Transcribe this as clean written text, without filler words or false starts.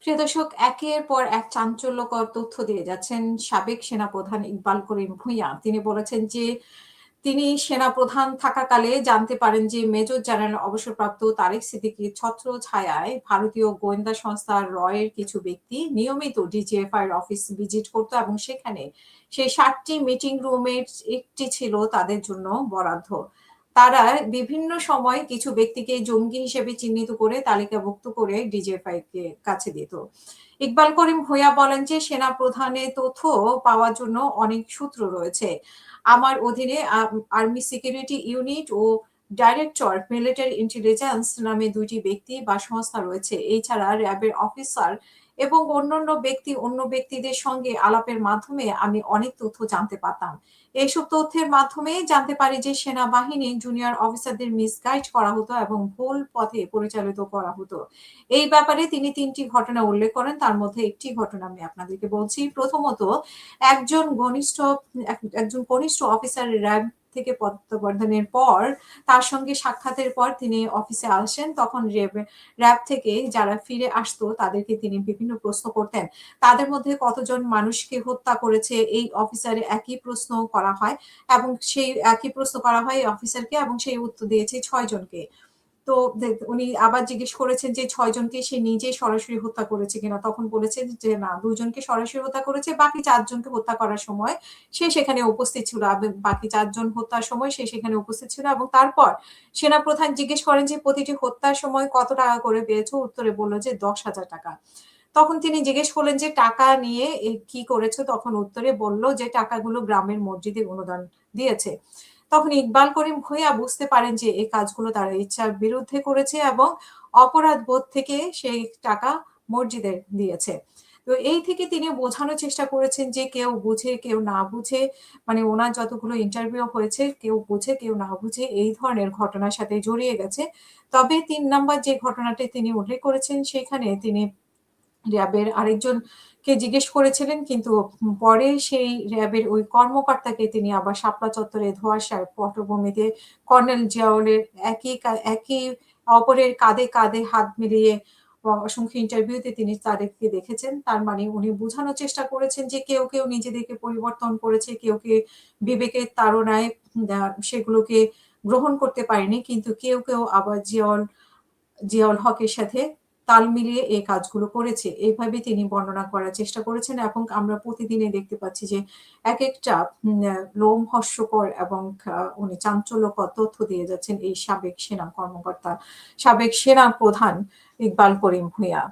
প্রিয় দর্শক, একের পর এক চাঞ্চল্যকর তথ্য দিয়ে যাচ্ছেন সাবেক সেনাপ্রধান ইকবাল করিম ভূঁইয়া। তিনি বলেছেন যে তিনি সেনাপ্রধান থাকাকালে জানতে পারেন যে মেজর জেনারেল অবসরপ্রাপ্ত তারেক সিদ্দিকীর ছত্রছায়ায় ভারতীয় গোয়েন্দা সংস্থা রয়ের কিছু ব্যক্তি নিয়মিত ডিজিএফআই এর অফিস ভিজিট করত এবং সেখানে সেই ৭টি মিটিং রুমের একটি ছিল তাদের জন্য বরাদ্দ। তারা বিভিন্ন সময় কিছু ব্যক্তিকে জঙ্গি হিসেবে চিহ্নিত করে তালিকাভুক্ত করে ডিজিএফআই কে কাছে দিত। ইকবাল করিম ভূঁইয়া বলেন যে সেনা প্রধানের তথ্য পাওয়ার জন্য অনেক সূত্র রয়েছে। আমার অধীনে আর্মি সিকিউরিটি ইউনিট ও ডাইরেক্টর মিলিটারি ইন্টেলিজেন্স নামে ২টি ব্যক্তি বা সংস্থা রয়েছে। এছাড়া র‍্যাবের অফিসার এবং অন্য ব্যক্তিদের সঙ্গে আলাপের মাধ্যমে আমি অনেক তথ্য জানতে পারতাম। এইসব তথ্যের মাধ্যমে জানতে পারি যে সেনাবাহিনীর জুনিয়র অফিসারদের মিসগাইড করা হতো এবং ভুল পথে পরিচালিত করা হতো। এই ব্যাপারে তিনি ৩টি ঘটনা উল্লেখ করেন। তার মধ্যে একটি ঘটনা আমি আপনাদেরকে বলছি। প্রথমত, একজন একজন কনিষ্ঠ অফিসার র‍্যাব থেকে প্রত্যাবর্তনের পর তার সঙ্গে সাক্ষাতের পর তিনি অফিসে আসেন। তখন র‍্যাব থেকে যারা ফিরে আসতো তাদেরকে তিনি বিভিন্ন প্রশ্ন করতেন। তাদের মধ্যে কতজন মানুষকে হত্যা করেছে এই অফিসারের একই প্রশ্ন করা হয় এবং সেই একই প্রশ্ন করা হয় এই অফিসারকে এবং সেই উত্তর দিয়েছে ৬ জনকে। তো উনি আবার জিজ্ঞেস করেছেন যে ৬ জনকে সে নিজে সরাসরি হত্যা করেছে কিনা? তখন বলেছেন যে না, ২ জনকে সরাসরি হত্যা করেছে। বাকি ৪ জনকে হত্যা করার সময় সে সেখানে উপস্থিত ছিল। বাকি ৪ জন হত্যার সময় সে সেখানে উপস্থিত ছিল এবং তারপর সেনাপ্রধান জিজ্ঞেস করেন যে প্রতিটি হত্যার সময় কত টাকা করে পেয়েছো? উত্তরে বলল যে ১০,০০০ টাকা। তখন তিনি জিজ্ঞেস করলেন যে টাকা নিয়ে কি করেছো? তখন উত্তরে বলল যে টাকাগুলো গ্রামের মসজিদে অনুদান দিয়েছে। তখন ইকবাল করিম ভূঁইয়া বুঝতে পারেন যে এই কাজগুলো তারা ইচ্ছার বিরুদ্ধে করেছে এবং অপরাধ বোধ থেকে সেই টাকা মসজিদে দিয়েছে। তো এই থেকে তিনি বোঝানোর চেষ্টা করেছেন যে কেউ বুঝে কেউ না বুঝে, মানে ওনার যতগুলো ইন্টারভিউ হয়েছে কেউ বুঝে কেউ না বুঝে এই ধরনের ঘটনার সাথে জড়িয়ে গেছে। তবে ৩ নাম্বার যে ঘটনাটি তিনি উল্লেখ করেছেন সেখানে তিনি র‍্যাবের আরেকজনকে জিজ্ঞেস করেছিলেন, কিন্তু পরে সেই র‍্যাবের ওই কর্মকর্তাকে তিনি আবার শাপলা চত্বরে ধোঁয়াশায় পটভূমিতে কর্নেল জিয়াউলের একই অপরের কাঁধে হাত মিলিয়ে অসংখ্য ইন্টারভিউতে তিনি তাদেরকে দেখেছেন। তার মানে উনি বোঝানোর চেষ্টা করেছেন যে কেউ নিজেদেরকে পরিবর্তন করেছে, কেউ বিবেকের তাড়নায় সেগুলোকে গ্রহণ করতে পারেনি। কিন্তু কেউ আবার জিয়াউল হকের সাথে তাল মিলিয়ে এই কাজগুলো করেছে। এইভাবে তিনি বর্ণনা করার চেষ্টা করেছেন এবং আমরা প্রতিদিনই দেখতে পাচ্ছি যে একেকটা লোমহর্ষকর এবং উনি চাঞ্চল্যকর তথ্য দিয়ে যাচ্ছেন এই সাবেক সেনা প্রধান ইকবাল করিম ভূঁইয়া।